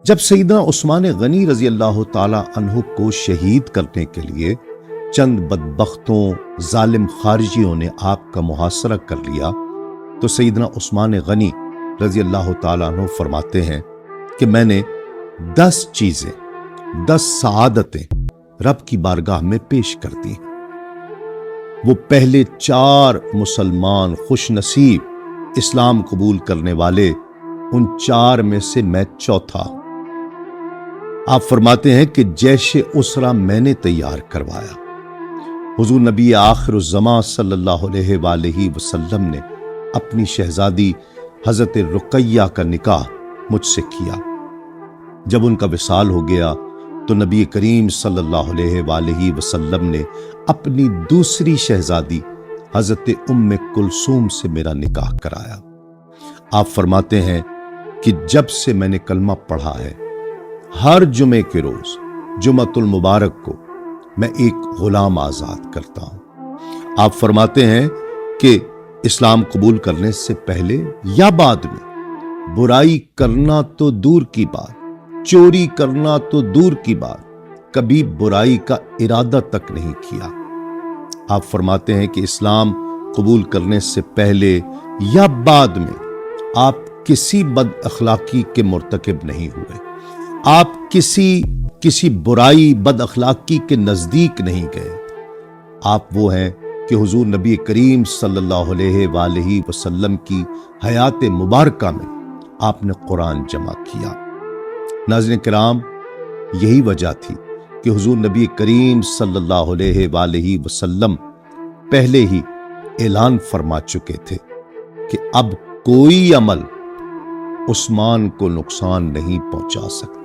جب سیدنا عثمان غنی رضی اللہ تعالی عنہ کو شہید کرنے کے لیے چند بدبختوں ظالم خارجیوں نے آپ کا محاصرہ کر لیا تو سیدنا عثمان غنی رضی اللہ تعالی عنہ فرماتے ہیں کہ میں نے 10 چیزیں 10 سعادتیں رب کی بارگاہ میں پیش کر دی۔ وہ پہلے 4 مسلمان خوش نصیب اسلام قبول کرنے والے، ان 4 میں سے میں چوتھا۔ آپ فرماتے ہیں کہ جیش اسرا میں نے تیار کروایا۔ حضور نبی آخر الزمان صلی اللہ علیہ وآلہ وسلم نے اپنی شہزادی حضرت رقیہ کا نکاح مجھ سے کیا۔ جب ان کا وصال ہو گیا تو نبی کریم صلی اللہ علیہ وآلہ وسلم نے اپنی دوسری شہزادی حضرت ام کلثوم سے میرا نکاح کرایا۔ آپ فرماتے ہیں کہ جب سے میں نے کلمہ پڑھا ہے، ہر جمعے کے روز جمعۃ المبارک کو میں ایک غلام آزاد کرتا ہوں۔ آپ فرماتے ہیں کہ اسلام قبول کرنے سے پہلے یا بعد میں برائی کرنا تو دور کی بات، چوری کرنا تو دور کی بات، کبھی برائی کا ارادہ تک نہیں کیا۔ آپ فرماتے ہیں کہ اسلام قبول کرنے سے پہلے یا بعد میں آپ کسی بد اخلاقی کے مرتکب نہیں ہوئے، آپ کسی برائی بد اخلاقی کے نزدیک نہیں گئے۔ آپ وہ ہیں کہ حضور نبی کریم صلی اللہ علیہ وآلہ وسلم کی حیات مبارکہ میں آپ نے قرآن جمع کیا۔ ناظرین کرام، یہی وجہ تھی کہ حضور نبی کریم صلی اللہ علیہ وآلہ وسلم پہلے ہی اعلان فرما چکے تھے کہ اب کوئی عمل عثمان کو نقصان نہیں پہنچا سکتا۔